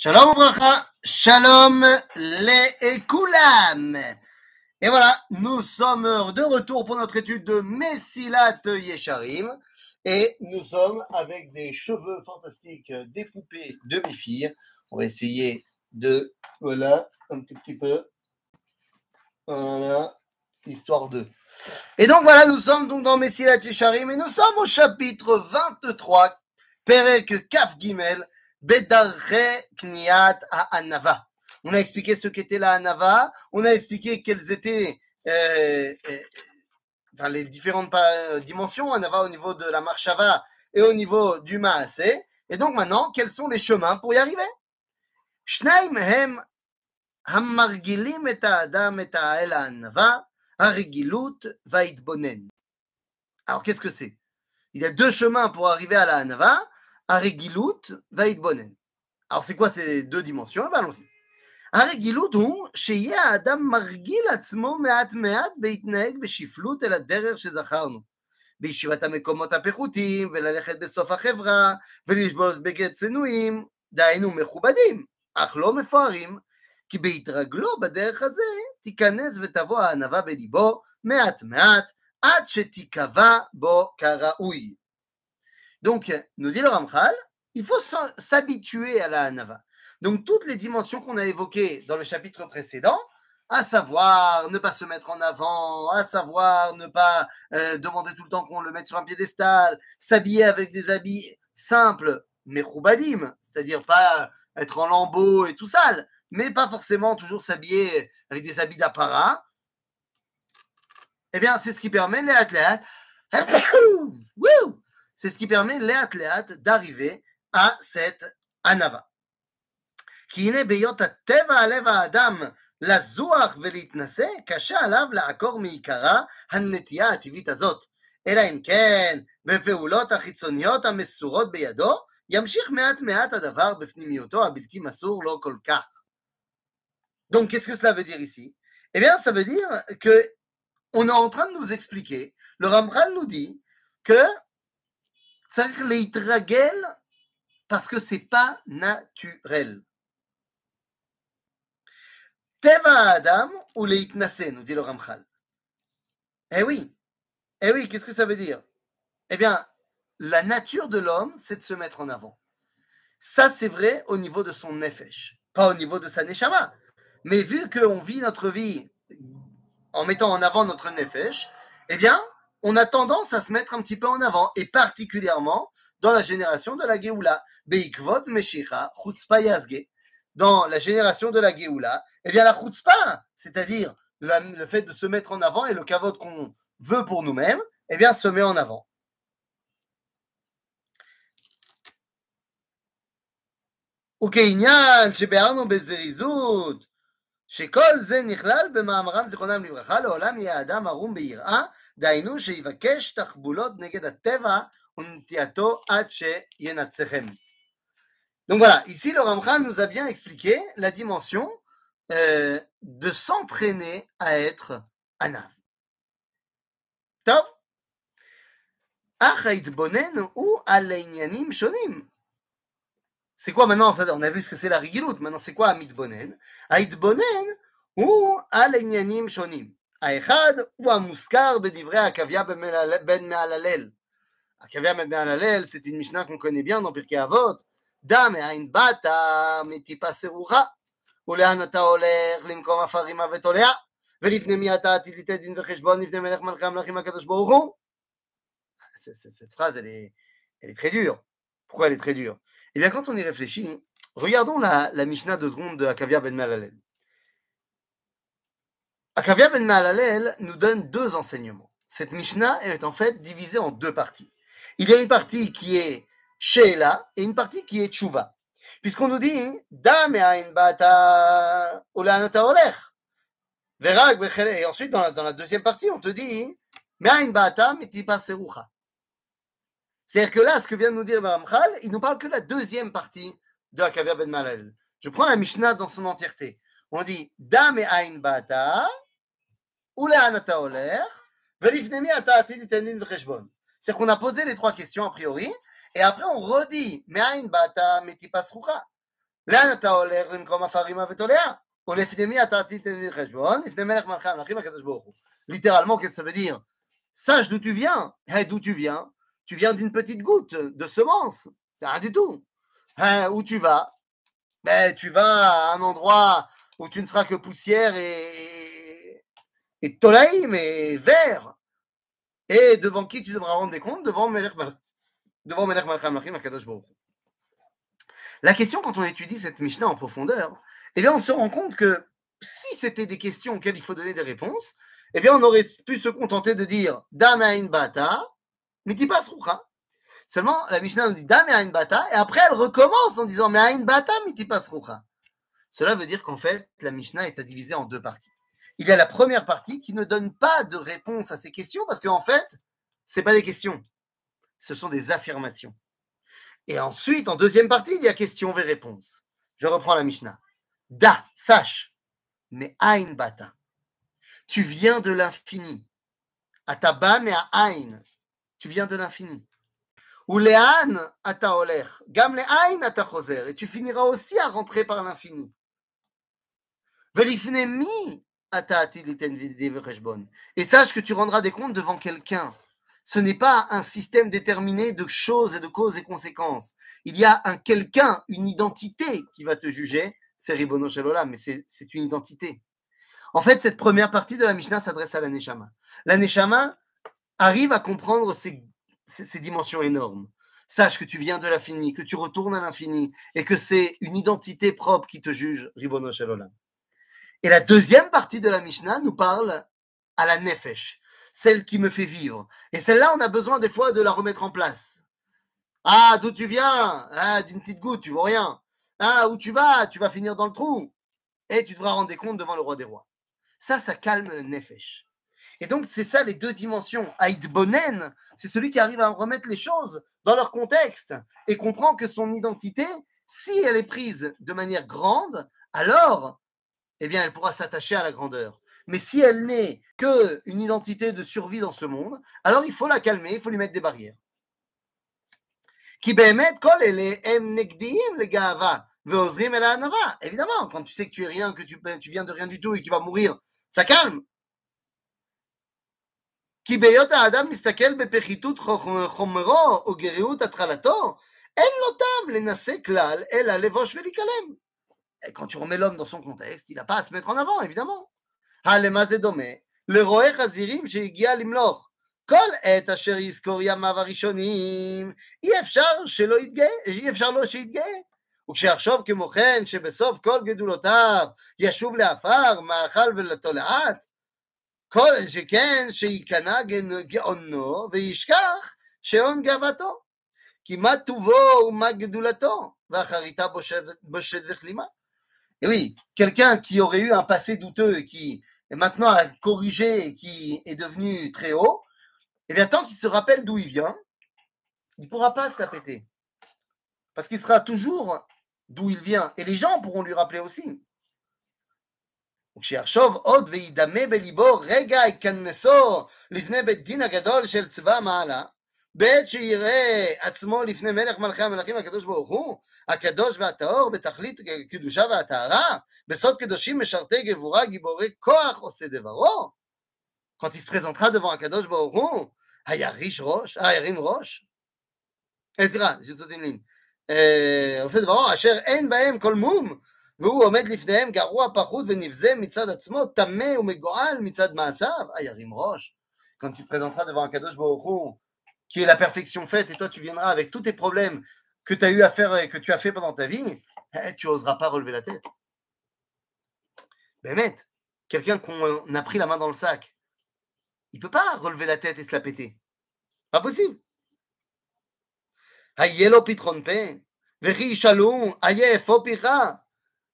Shalom Ouvracha, Shalom les Koulam. Et voilà, nous sommes de retour pour notre étude de Messilat Yesharim. Et nous sommes avec des cheveux fantastiques, des poupées de mes filles. On va essayer de, voilà, un petit peu, voilà, histoire de. Et donc voilà, nous sommes donc dans Messilat Yesharim et nous sommes au chapitre 23, Perek Kaf Gimel, Bedarche Kniat Anava. On a expliqué ce qu'était la Anava, on a expliqué quelles étaient enfin, les différentes dimensions, Anava au niveau de la Marshava et au niveau du Maaseh. Et donc maintenant, quels sont les chemins pour y arriver? Shnaim hem hamargilim et ha'adam et ha'el ha'anava, harigilut va'itbonen. Alors qu'est-ce que c'est? Il y a deux chemins pour arriver à la Hanava, Harigilut va'itbonen. Alors c'est quoi ces deux dimensions? Eh ben allons-y. הרגילות הוא שיהיה האדם מרגיל עצמו מעט מעט בהתנהג בשפלות אל הדרך שזכרנו. בישיבת המקומות הפחותים וללכת בסוף החברה ולשבות בגד צנועים, דהיינו מכובדים, אך לא מפוארים, כי בהתרגלו בדרך הזה תיכנס ותבוא הענווה בליבו מעט מעט עד שתיקבע בו כראוי. Donc, nous dit le Ramchal, il faut s'habituer à la Hanava. Donc, toutes les dimensions qu'on a évoquées dans le chapitre précédent, à savoir ne pas se mettre en avant, à savoir ne pas demander tout le temps qu'on le mette sur un piédestal, s'habiller avec des habits simples, mais choubadim, c'est-à-dire pas être en lambeaux et tout sale, mais pas forcément toujours s'habiller avec des habits d'apparat, eh bien, c'est ce qui permet les athlètes, c'est ce qui permet les athlètes d'arriver à cette Hanava. כי הנה בהיות הטבע הלב האדם לזוח ולהתנשא, קשה עליו לעקור מעיקרה הנטייה הטבעית הזאת. אלא אם כן, בפעולות החיצוניות המסורות בידו, ימשיך מעט מעט הדבר בפנימיותו הבלתי מסור לו כל כך. Donc, qu'est-ce que cela veut dire ici? Eh bien, ça veut dire que on est en train de nous expliquer, le Ramchal nous dit que צריך להתרגל parce que c'est pas naturel. Teva Adam ou leitnase, nous dit le Ramchal. Eh oui, qu'est-ce que ça veut dire? Eh bien, la nature de l'homme, c'est de se mettre en avant. Ça, c'est vrai au niveau de son nefesh, pas au niveau de sa neshama. Mais vu qu'on vit notre vie en mettant en avant notre nefesh, eh bien, on a tendance à se mettre un petit peu en avant, et particulièrement dans la génération de la Géoula. Beikvot Meshicha, Chutzpah Yazge. Dans la génération de la Géoula, eh bien la chutzpah, c'est-à-dire le fait de se mettre en avant et le kavod qu'on veut pour nous-mêmes, eh bien se met en avant. וכעניין שביארנו בזריזות, שכל זה נכלל במאמרם זיכרונם לברכה, לעולם יהיה האדם ערום ביראה, דהיינו שיבקש תחבולות נגד הטבע ונטייתו עד שינצחם. Donc voilà, ici le Ramchal nous a bien expliqué la dimension de s'entraîner à être Anav. Top. C'est quoi maintenant? On a vu ce que c'est la rigilut. Maintenant, c'est quoi Amitbonen? Aitbonen ou Alenyanim shonim. Aechad ou Amuskar bedivre Akavia ben Me'alalel. Akavia ben Me'alalel, c'est une Mishnah qu'on connaît bien dans Pirkei Avot. דע מאין באת מטיפה סירוחה ולאן אתה הולך למקום עפרים ותולע ולפני מי אתה עתיד לתת דין וחשבון לפני מלך מלכי המלכים הקדוש ברוך הוא. Cette phrase elle est très dure. Pourquoi elle est très dure? Eh bien quand on y réfléchit, regardons la Mishnah 2 secondes de Akavia ben Me'alalel. Akavia ben Me'alalel nous donne deux enseignements. Cette Mishnah est en fait divisée en deux parties. Il y a une partie qui est Sheila et une partie qui est Tshuva. Puisqu'on nous dit Da me'ain bata ulan ata olech. Verag bechele. Et ensuite, dans la deuxième partie, on te dit Me'ain bata mitipa serucha. C'est-à-dire que là, ce que vient de nous dire Ramchal, il nous parle que de la deuxième partie de Akavia ben Me'alalel. Je prends la Mishnah dans son entièreté. On dit Da me'ain bata ulan ata olech velifnemi ata atid iten din vecheshbon. C'est-à-dire qu'on a posé les trois questions a priori. Et après, on redit, Me'ain bata metipa srucha. לאן אתה הולך למקום עפרים ותולע? ולפני מי אתה תיתן חשבון? לפני מלך מלכי המלכים הקדוש ברוך הוא. Littéralement, qu'est-ce que ça veut dire? Sache d'où tu viens. Hey, d'où tu viens? Tu viens d'une petite goutte de semence. C'est rien du tout. Hein, où tu vas? Ben, tu vas à un endroit où tu ne seras que poussière et tolaïm et vert. Et devant qui tu devras rendre des comptes? Devant Melech Malcham Malachim Akadosh Baruch Hu. La question, quand on étudie cette Mishnah en profondeur, eh bien, on se rend compte que si c'était des questions auxquelles il faut donner des réponses, eh bien, on aurait pu se contenter de dire Damein Bata, Mitipas Rucha. Seulement, la Mishnah nous dit Damein Bata, et après, elle recommence en disant Me'ain Bata, Mitipas Rucha. Cela veut dire qu'en fait, la Mishnah est à diviser en deux parties. Il y a la première partie qui ne donne pas de réponse à ces questions parce qu'en fait, ce n'est pas des questions, ce sont des affirmations. Et ensuite, en deuxième partie, il y a questions et réponses. Je reprends la Mishnah. Da, sache, mais Ain Bata. Tu viens de l'infini. Ataba, mais à Ain. Tu viens de l'infini. Ou Lehan, ata oler. Gam le Ain, ata choser. Et tu finiras aussi à rentrer par l'infini. Velifne mi, ata atiliten vidiv reshbon. Et sache que tu rendras des comptes devant quelqu'un. Ce n'est pas un système déterminé de choses et de causes et conséquences. Il y a un quelqu'un, une identité qui va te juger. C'est Ribono Shel Olam, mais c'est une identité. En fait, cette première partie de la Mishnah s'adresse à la Neshama. La Neshama arrive à comprendre ces dimensions énormes. Sache que tu viens de l'infini, que tu retournes à l'infini, et que c'est une identité propre qui te juge, Ribono Shel Olam. Et la deuxième partie de la Mishnah nous parle à la Nefesh, celle qui me fait vivre. Et celle-là, on a besoin des fois de la remettre en place. Ah, d'où tu viens? Ah, d'une petite goutte, tu vois rien. Ah, où tu vas finir dans le trou. Et tu devras rendre des comptes devant le roi des rois. Ça calme le Nefesh. Et donc, c'est ça les deux dimensions. Aïd Bonen, c'est celui qui arrive à remettre les choses dans leur contexte et comprend que son identité, si elle est prise de manière grande, alors, eh bien, elle pourra s'attacher à la grandeur. Mais si elle n'est qu'une identité de survie dans ce monde, alors il faut la calmer, il faut lui mettre des barrières. Qui behemet kol ele em negdiim le gava ve'ozrim el ha'anava. Évidemment, quand tu sais que tu es rien, que tu viens de rien du tout et que tu vas mourir, ça calme. כי בהיות האדם מסתכל בפחיתות חומרו או גריעות התחלתו, אין לו טעם לנסה כלל, אלא לבוש ולהיכלם. Quand tu remets l'homme dans son contexte, il n'a pas à se mettre en avant, évidemment. למה זה דומה? לרועה חזירים שהגיע למלוך. כל עת אשר יזכור ימיו הראשונים, אי אפשר לו שיתגאה. וכשיחשוב כמו כן שבסוף כל גדולותיו ישוב לעפר, מאכל ולתולעת, כל שכן שייכנע גאונו וישכח שהון גאוותו. כי מה טובו ומה גדולתו, ואחריתה בושת וכלימה. Et oui, quelqu'un qui aurait eu un passé douteux et qui maintenant a corrigé et qui est devenu très haut, eh bien tant qu'il se rappelle d'où il vient, il ne pourra pas se la péter. Parce qu'il sera toujours d'où il vient. Et les gens pourront lui rappeler aussi. וכשיחשוב עוד וידמה בליבו רגע יכנסו לפני בית דין הגדול של צבא מעלה, בעת שיראה עצמו לפני מלך מלכי המלכים הקדוש ברוך הוא, הקדוש והטהור בתכלית קדושה והטהרה, בסוד קדושים משרתי גבורה גיבורי כוח עושה דברו. Quand il se présentera devant הקדוש ברוך הוא, הירים ראש, סליחה, עושה דברו, אשר אין בהם כל מום, והוא עומד לפניהם גרוע פחות ונבזה מצד עצמו, טמא ומגועל מצד מעשיו, הירים ראש. Quand tu te présenteras devant un Kadosh Baruch Hu, qui est la perfection faite, et toi tu viendras avec tous tes problèmes que tu as eu à faire et que tu as fait pendant ta vie, tu n'oseras pas relever la tête. Bémet, quelqu'un qu'on a pris la main dans le sac, il ne peut pas relever la tête et se la péter. Pas possible. Hayé lo pitron pe, vechi yishalu, hayé efo picha,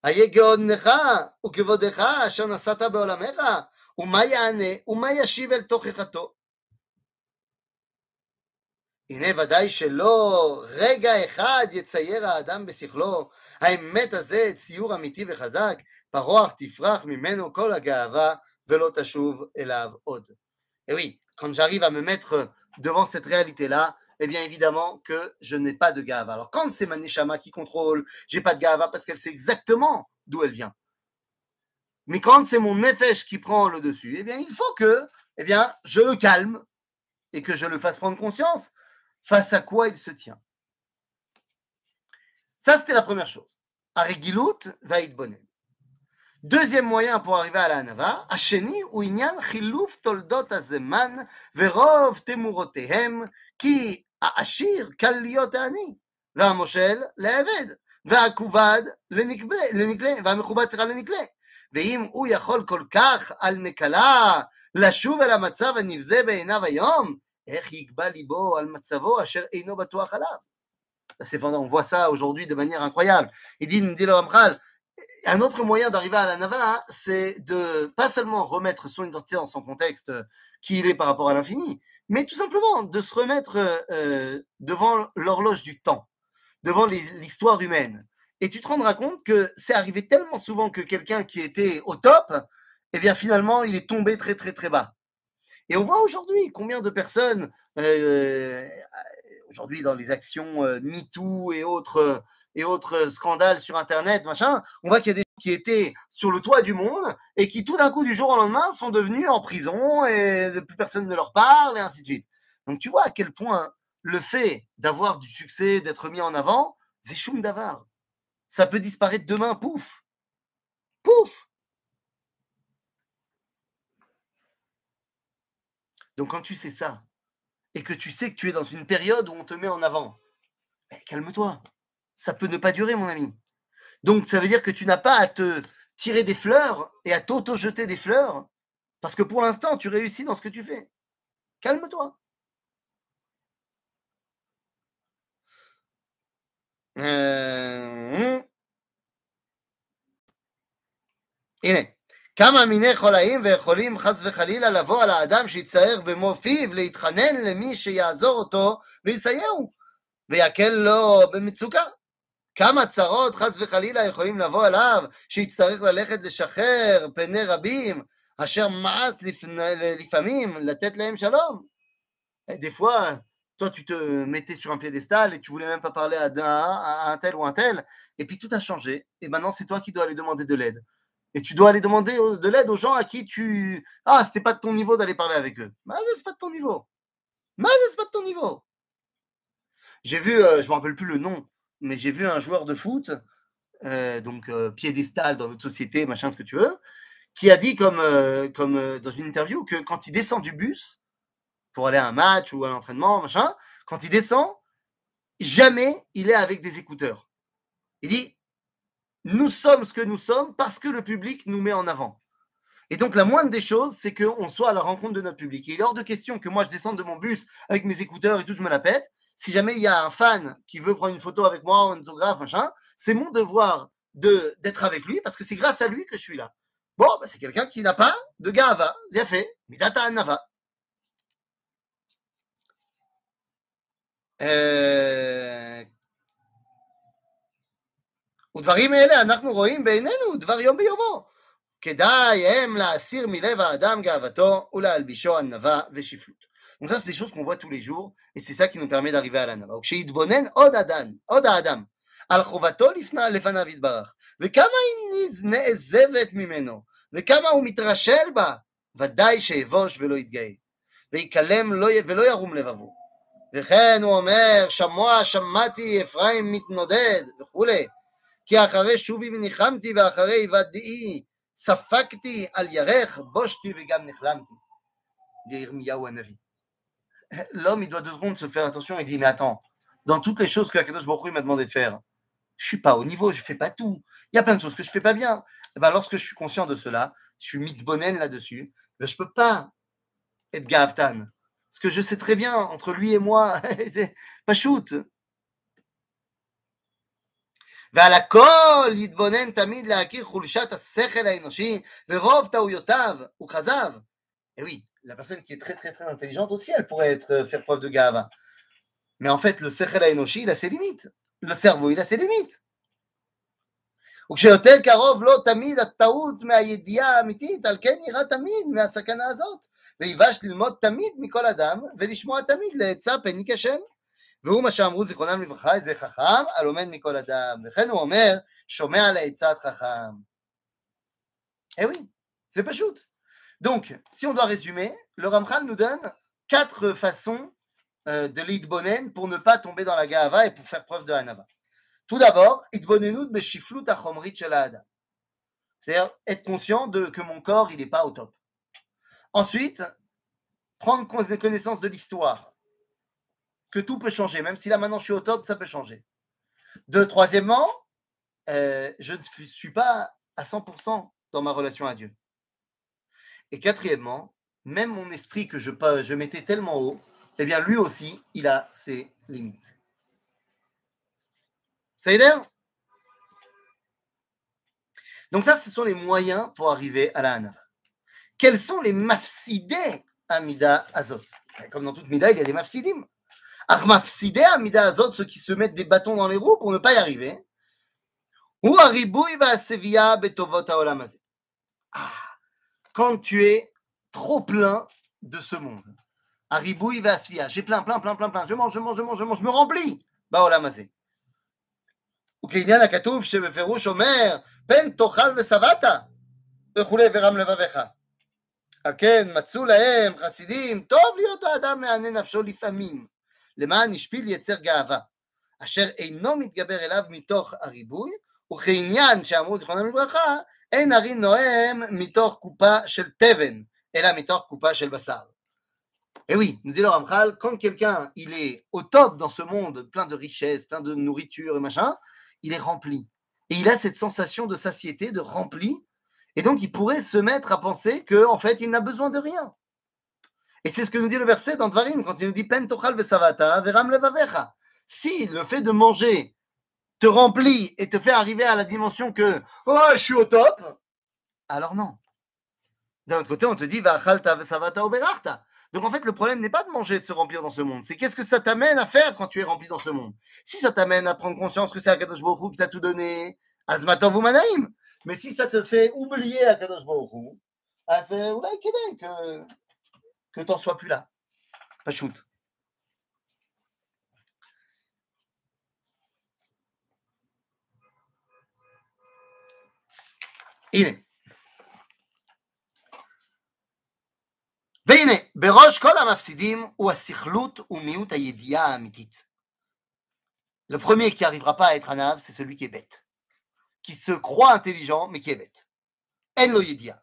hayé geodnecha, ukavodecha, asher nasata beolamecha, ומה יענה ומה ישיב אל תוכחתו. הנה ודאי שלא רגע אחד יצייר האדם בשכלו, האמת הזה ציור אמיתי וחזק, פרוח תפרח ממנו כל הגאווה ולא תשוב אליו עוד. Et oui, quand j'arrive à me mettre devant cette réalité-là, eh bien évidemment que je n'ai pas de gava. Alors quand c'est ma neshama qui contrôle, j'ai pas de gava parce qu'elle sait exactement d'où elle vient. Mais quand c'est mon nefesh qui prend le dessus, eh bien il faut que je le calme et que je le fasse prendre conscience face à quoi il se tient. Ça, c'était la première chose. Aregilut vaïdbonen. Deuxième moyen pour arriver à la hanava, Hasheni ou inyan chiluf toldot hazeman verov temurotehem ki העשיר קל להיות העני, והמושל לעבד, והכובד לנקלה, והמכובד צריכה לנקלה. ואם הוא יכול כל כך על נקלה לשוב אל המצב הנבזה בעיניו היום, איך יגבה ליבו על מצבו אשר אינו בטוח עליו? On voit ça aujourd'hui de manière incroyable. Il dit le Ramchal, un autre moyen d'arriver à la Nava, c'est de pas seulement remettre son identité dans son contexte qui il est par rapport à l'infini, mais tout simplement de se remettre devant l'horloge du temps, devant l'histoire humaine. Et tu te rendras compte que c'est arrivé tellement souvent que quelqu'un qui était au top, eh bien finalement, il est tombé très très très bas. Et on voit aujourd'hui combien de personnes, aujourd'hui dans les actions MeToo et autres scandales sur Internet, machin, on voit qu'il y a des gens qui étaient sur le toit du monde et qui tout d'un coup, du jour au lendemain, sont devenus en prison et plus personne ne leur parle et ainsi de suite. Donc tu vois à quel point le fait d'avoir du succès, d'être mis en avant, c'est choum davar. Ça peut disparaître demain, pouf. Pouf. Donc quand tu sais ça, et que tu sais que tu es dans une période où on te met en avant, calme-toi. Ça peut ne pas durer, mon ami. Donc, ça veut dire que tu n'as pas à te tirer des fleurs et à t'auto-jeter des fleurs, parce que pour l'instant, tu réussis dans ce que tu fais. Calme-toi. הנה, כמה מיני חולאים ויכולים חס וחלילה לבוא על האדם שיצטער במו פיו להתחנן למי שיעזור אותו ויסייעו ויקל לו במצוקה. כמה צרות חס וחלילה יכולים לבוא עליו שיצטרך ללכת לשחרר פני רבים אשר מעש לפעמים לתת להם שלום. Des fois, toi tu te mettais sur un piédestal et tu voulais même pas parler à un tel ou un tel, et puis tout a changé, et maintenant c'est toi qui dois aller demander de l'aide. Et tu dois aller demander de l'aide aux gens à qui tu... Ah, c'était pas de ton niveau d'aller parler avec eux. Mais c'est pas de ton niveau. Mais c'est pas de ton niveau. J'ai vu, je me rappelle plus le nom, mais j'ai vu un joueur de foot, donc piédestal dans notre société, machin, ce que tu veux, qui a dit comme dans une interview que quand il descend du bus pour aller à un match ou à l'entraînement, machin, quand il descend, jamais il est avec des écouteurs. Il dit, nous sommes ce que nous sommes parce que le public nous met en avant. Et donc la moindre des choses, c'est qu'on soit à la rencontre de notre public. Et il est hors de question que moi je descende de mon bus avec mes écouteurs et tout, je me la pète. Si jamais il y a un fan qui veut prendre une photo avec moi, un autographe, machin, c'est mon devoir d'être avec lui parce que c'est grâce à lui que je suis là. Bon, bah, c'est quelqu'un qui n'a pas de gava, c'est fait, midata anava. ודברים אלה אנחנו רואים בעינינו דבר יום ביומו. כדאי הם להסיר מלב האדם גאוותו ולהלבישו ענווה ושפלות. Donc ça, c'est des choses qu'on voit tous les jours, et c'est ça qui nous permet d'arriver à l'anava. כשיתבונן עוד האדם על חובתו לפניו יתברך, וכמה היא נעזבת ממנו, וכמה הוא מתרשל בה, ודאי שיבוש ולא יתגאה, ויקלם ולא ירום לבבו. וכן הוא אומר, שמעתי אפרים מתנודד, וכולי, כי אחרי שובי וניחמתי, ואחרי היוודעי, ספקתי על ירך, בושתי וגם נחלמתי. dit Yirmiyahu Hanavi. L'homme, il doit 2 secondes se faire attention. Il dit, mais attends, dans toutes les choses que Akadosh Baruch Hu m'a demandé de faire, je suis pas au niveau, je fais pas tout. Il y a plein de choses que je fais pas bien. Et ben, lorsque je suis conscient de cela, je suis mitbonen là-dessus, ben, je peux pas être gaftan. Parce que je sais très bien, entre lui et moi, c'est pas shoot. ועל הכל יתבונן תמיד להכיר חולשת השכל האנושי ורוב טעויותיו וכזב. Et oui, la personne qui est très très très intelligente aussi, elle pourrait faire preuve de gava. Mais en fait, le sechel האנושי, il a ses limites. Le cerveau, il a ses limites. וכשיותר קרוב לא תמיד הטעות מהידיעה האמיתית, על כן נראה תמיד מהסכנה הזאת. ויבש ללמוד תמיד מכל אדם, ולשמוע תמיד לעצה פן ייכשל. והוא מה שאמרו זיכרונם לברכה, זה חכם הלומד מכל אדם. וכן הוא אומר, שומע לעצת חכם. Eh oui, c'est pas shoot. Donc, si on doit résumer, le Ramchal nous donne 4 façons de l'idbonen pour ne pas tomber dans la ga'ava et pour faire preuve de hanava. Tout d'abord, idbonenut beshiflut achomrit shel ha'adam. C'est-à-dire être conscient que mon corps, il n'est pas au top. Ensuite, prendre connaissance de l'histoire, que tout peut changer. Même si là, maintenant, je suis au top, ça peut changer. Troisièmement, je ne suis pas à 100% dans ma relation à Dieu. Et quatrièmement, même mon esprit que je mettais tellement haut, eh bien, lui aussi, il a ses limites. Ça y est? Donc ça, ce sont les moyens pour arriver à la hanava. Quels sont les mafsidés à Mida Azot? Comme dans toute Mida, il y a des mafsidim. Alors, mafsidés à Mida Azot, ceux qui se mettent des bâtons dans les roues pour ne pas y arriver. Ou ariboui va sevia betovot haolam hazeh. Quand tu es trop plein de ce monde. Ariboui va svia. J'ai plein. Je mange, je me remplis. Baolam hazeh. וכעניין הכתוב שבפירוש אומר, פן תאכל ושבעת, וכולי ורם לבביך. על כן מצאו להם חסידים, טוב להיות האדם מענה נפשו לפעמים, למען השפיל יצר גאווה, אשר אינו מתגבר אליו מתוך הריבוי, וכעניין שאמרו זיכרונם לברכה, אין ארי נואם מתוך קופה של תבן, אלא מתוך קופה של בשר. Et oui, nous dit le Ramchal, quand quelqu'un il est au top dans ce monde, plein de richesses, plein de nourriture et machin, il est rempli. Et il a cette sensation de satiété, de rempli. Et donc, il pourrait se mettre à penser qu'en fait, il n'a besoin de rien. Et c'est ce que nous dit le verset dans Dvarim, quand il nous dit « Pen tochal vesavata veram levavecha ». Si le fait de manger te remplit et te fait arriver à la dimension que « Oh, je suis au top », alors non. D'un autre côté, on te dit « Vachalta vesavata oberachta ». Donc en fait, le problème n'est pas de manger et de se remplir dans ce monde, c'est qu'est-ce que ça t'amène à faire quand tu es rempli dans ce monde. Si ça t'amène à prendre conscience que c'est Akadosh Baruch Hu qui t'a tout donné, azmatov umanaim. Mais si ça te fait oublier Akadosh Baruch Hu, c'est oulai kedei que t'en sois plus là. Pas shoot. הנה. והנה, בראש כל המפסידים הוא הסכלות ומיעוט הידיעה האמיתית. Le premier qui n'arrivera pas à être un ave, c'est celui qui est bête, qui se croit intelligent, mais qui est bête. אין לו ידיעה.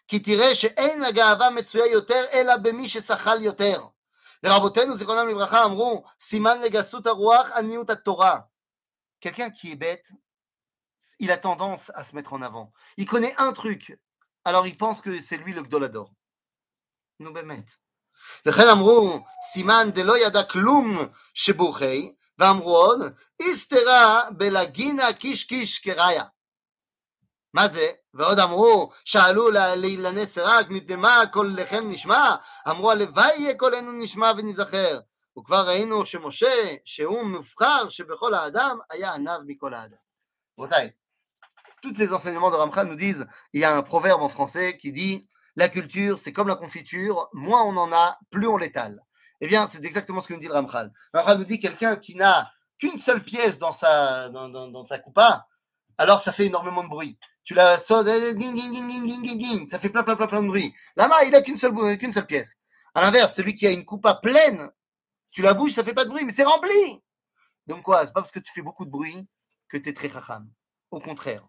כי תראה שאין הגאווה מצויה יותר, אלא במי ששכל יותר. ורבותינו, זיכרונם לברכה, אמרו, סימן לגסות הרוח, עניות התורה. Quelqu'un qui est bête, il a tendance à se mettre en avant. Il connaît un truc, alors il pense que c'est lui le gdolador. נו באמת. וכן אמרו, סימן דלא ידע כלום שבוכי, ואמרו עוד, איסתרה בלגינה קיש קיש קראיה. מה זה? ועוד אמרו, שאלו לאילני סרק, מפני מה קולכם נשמע? אמרו, הלוואי יהיה קולנו נשמע ונזכר. וכבר ראינו שמשה, שהוא מובחר שבכל האדם, היה עניו מכל האדם. רבותיי, tous ces enseignements de Ramchal nous disent, il y a un proverbe en français qui dit, la culture, c'est comme la confiture, moins on en a, plus on l'étale. Eh bien, c'est exactement ce que nous dit le Ramchal. Le Ramchal nous dit quelqu'un qui n'a qu'une seule pièce dans sa coupa, alors ça fait énormément de bruit. Tu la sonnes, ça fait plein de bruit. Là-bas, il n'a qu'une seule pièce. À l'inverse, celui qui a une coupa pleine, tu la bouges, ça fait pas de bruit, mais c'est rempli. Donc quoi, c'est pas parce que tu fais beaucoup de bruit que tu es très chacham. Au contraire.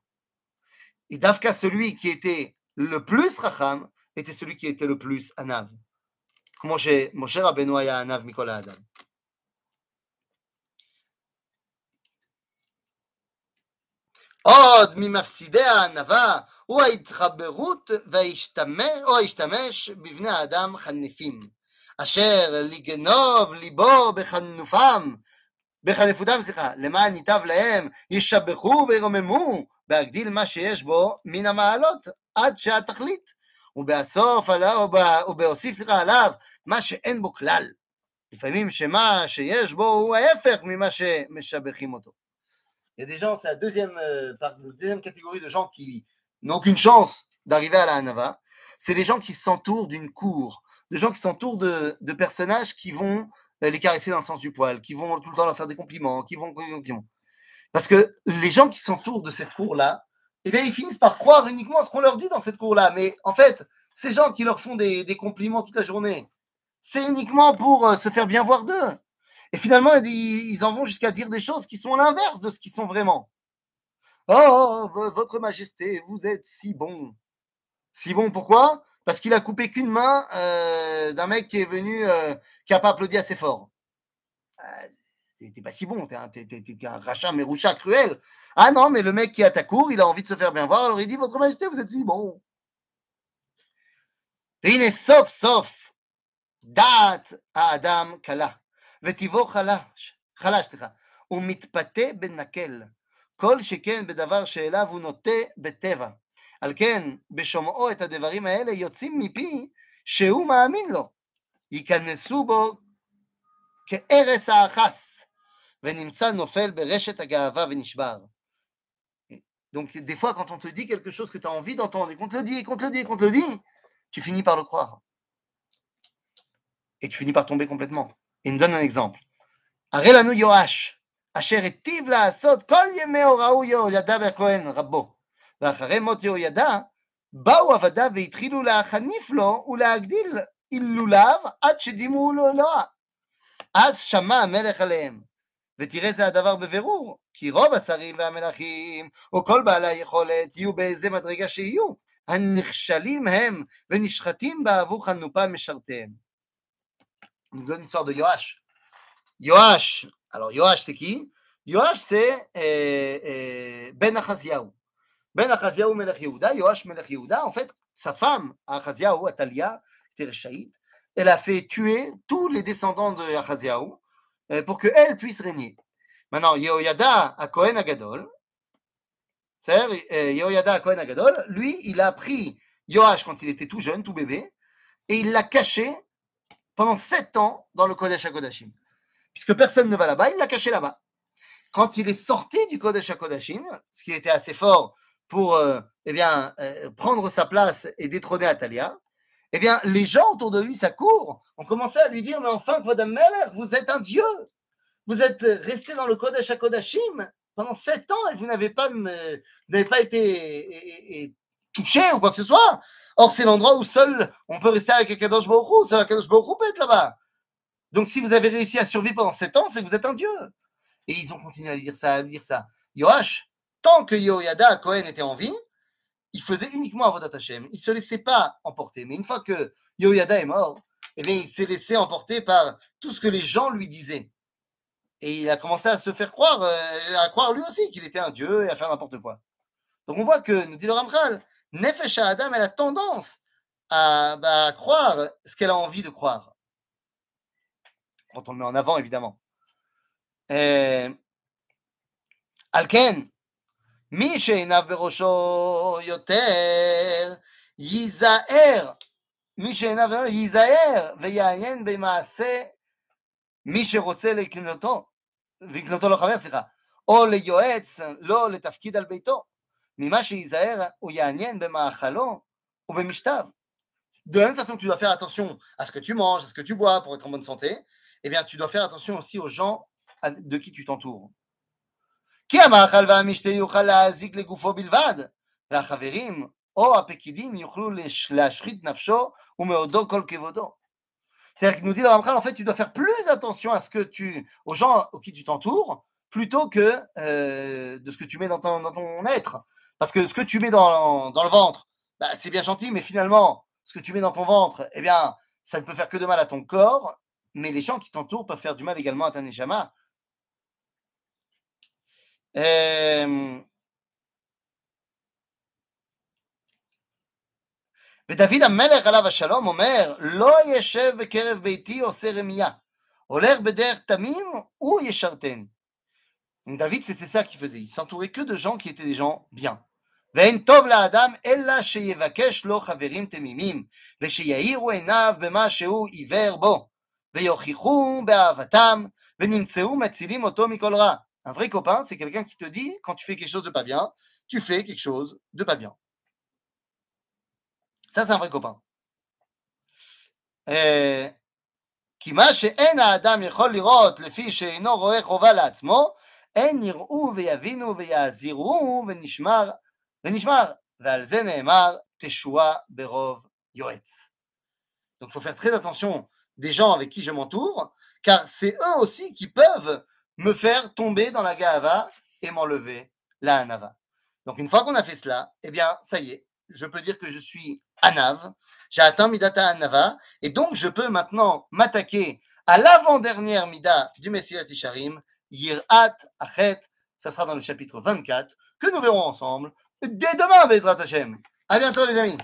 Et Dafka, celui qui était le plus racham, était celui qui était le plus anav. Comme Moshe Rabbeinu היה anav mikol ha'adam. עוד ממפסידי הענווה הוא ההתחברות או ההשתמש בבני האדם חנפים, אשר לגנוב ליבו בחנפותם, למען ייטב להם, ישבחו וירוממו, בהגדיל מה שיש בו מן המעלות, עד שהתכלית, ובהוסיף עליו מה שאין בו כלל, לפעמים שמה שיש בו הוא ההפך ממה שמשבחים אותו. Il y a des gens, c'est la deuxième catégorie de gens qui n'ont aucune chance d'arriver à la Hanava. C'est les gens qui s'entourent d'une cour, de gens qui s'entourent de personnages qui vont les caresser dans le sens du poil, qui vont tout le temps leur faire des compliments, qui vont. Parce que les gens qui s'entourent de cette cour-là, eh bien, ils finissent par croire uniquement à ce qu'on leur dit dans cette cour-là. Mais en fait, ces gens qui leur font des compliments toute la journée, c'est uniquement pour se faire bien voir d'eux. Et finalement, ils en vont jusqu'à dire des choses qui sont l'inverse de ce qu'ils sont vraiment. Oh, votre majesté, vous êtes si bon. Si bon, pourquoi? Parce qu'il a coupé qu'une main d'un mec qui est venu, qui n'a pas applaudi assez fort. T'es pas si bon, t'es un rachat méroucha cruel. Ah non, mais le mec qui est à ta cour, il a envie de se faire bien voir, alors il dit, votre majesté, vous êtes si bon. והנה סוף סוף דעת האדם קלה, וטיבו חלש, ומתפתה בנקל, כל שכן בדבר שאליו הוא נוטה בטבע. על כן, בשומעו את הדברים האלה יוצאים מפי שהוא מאמין לו, ייכנסו בו כארס האחס, ונמצא נופל ברשת הגאווה ונשבר. Donc, des fois, quand on te dit quelque chose que tu as envie d'entendre, et qu'on te le dit, et qu'on te le dit, et qu'on te le dit, tu finis par le croire. Et tu finis par tomber complètement. Et il me donne un exemple. הרי לנו יואש, אשר היטיב לעשות כל ימי הוראו יהוידע והכהן רבו. ואחרי מות יהוידע, באו עבדיו והתחילו להחניף לו ולהגדיל הילוליו עד שדימו לו אלוה. אז שמע המלך עליהם. ותראה זה הדבר בבירור, כי רוב השרים והמלכים, או כל בעלי היכולת, יהיו באיזה מדרגה שיהיו. הנכשלים הם ונשחטים בעבור חנופה משרתיהם. On nous donne l'histoire de Yoash. Yoash, alors Yoash c'est qui? Yoash c'est Ben Achaziaou. Ben Achaziaou Melech Yehuda, Yoash Melech Yehuda, en fait, sa femme, Achaziaou, Atalia, était réchaïte, elle a fait tuer tous les descendants de Achaziaou pour qu'elle puisse régner. Maintenant, Yehoyada à Kohen Agadol, c'est-à-dire Yehoyada à Kohen Agadol, lui, il a pris Yoash quand il était tout jeune, tout bébé, et il l'a caché pendant 7 ans dans le Kodesh HaKodashim. Puisque personne ne va là-bas, il l'a caché là-bas. Quand il est sorti du Kodesh HaKodashim, parce qu'il était assez fort pour prendre sa place et détrôner Atalia, eh bien, les gens autour de lui, sa cour, ont commencé à lui dire, mais enfin, Madame Meller, vous êtes un dieu. Vous êtes resté dans le Kodesh HaKodashim pendant 7 ans et vous n'avez pas été touché ou quoi que ce soit. Or, c'est l'endroit où seul on peut rester avec Akadosh Baruch Hu. Seul Akadosh Baruch Hu peut être là-bas. Donc, si vous avez réussi à survivre pendant 7 ans, c'est que vous êtes un dieu. Et ils ont continué à lui dire ça, Yoash, tant que Yehoyada à Cohen était en vie, il faisait uniquement Avodat Hashem. Il ne se laissait pas emporter. Mais une fois que Yehoyada est mort, eh bien, il s'est laissé emporter par tout ce que les gens lui disaient. Et il a commencé à se faire croire, à croire lui aussi qu'il était un dieu et à faire n'importe quoi. Donc on voit que, nous dit le Ramchal, Nefesh Adam, elle a tendance à croire ce qu'elle a envie de croire. Quand on le met en avant, évidemment. על כן, מי שעיניו בראשו יותר, ייזהר. מי שעיניו בראשו ייזהר ויעיין במעשה מי שרוצה לקנותו לו חבר, או ליועץ, לא לתפקיד על ביתו. ממה שייזהר הוא יעניין במאכלו ובמשתיו. De la même façon que tu dois faire attention à ce que tu manges, à ce que tu bois pour être en bonne santé, eh bien, tu dois faire attention aussi aux gens de qui tu t'entoures. כי המאכל והמשתה יוכל להזיק לגופו בלבד, והחברים או הפקידים יוכלו להשחית נפשו ומאודו כל כבודו. C'est-à-dire qu'il nous dit le Ramchal, en fait, tu dois faire plus attention aux gens qui tu t'entoures, plutôt que de ce que tu mets dans ton être. Parce que ce que tu mets dans le ventre, bah, c'est bien gentil, mais finalement, ce que tu mets dans ton ventre, eh bien, ça ne peut faire que de mal à ton corps, mais les gens qui t'entourent peuvent faire du mal également à ta neshama. ודוד המלך עליו השלום אומר, לא ישב בקרב ביתי עושה רמייה, הולך בדרך תמים, הוא ישרתני. Donc David, c'était ça qu'il faisait. Il s'entourait que de gens qui étaient des gens bien. ואין טוב לאדם אלא שיבקש לו חברים תמימים, ושיאירו עיניו במה שהוא עיוור בו, ויוכיחו באהבתם, ונמצאו מצילים אותו מכל רע. Un vrai copain, c'est quelqu'un qui te dit, quand tu fais quelque chose de pas bien, tu fais quelque chose de pas bien. Ça, c'est un vrai copain. כי מה שאין האדם יכול לראות לפי שאינו רואה חובה לעצמו, אין יראו ויבינו ויעזירו ונשמר, ועל זה נאמר תשועה ברוב יועץ. Donc il faut faire très attention des gens avec qui je m'entoure, car c'est eux aussi qui peuvent me faire tomber dans la ga'ava et m'enlever la hanava. Donc une fois qu'on a fait cela, eh bien ça y est, je peux dire que je suis anav, j'ai atteint midata hanava, et donc je peux maintenant m'attaquer à l'avant-dernière mida du Messilat Yesharim, Yirat Achet. Ça sera dans le chapitre 24, que nous verrons ensemble dès demain, Bezrat Hashem. À bientôt les amis.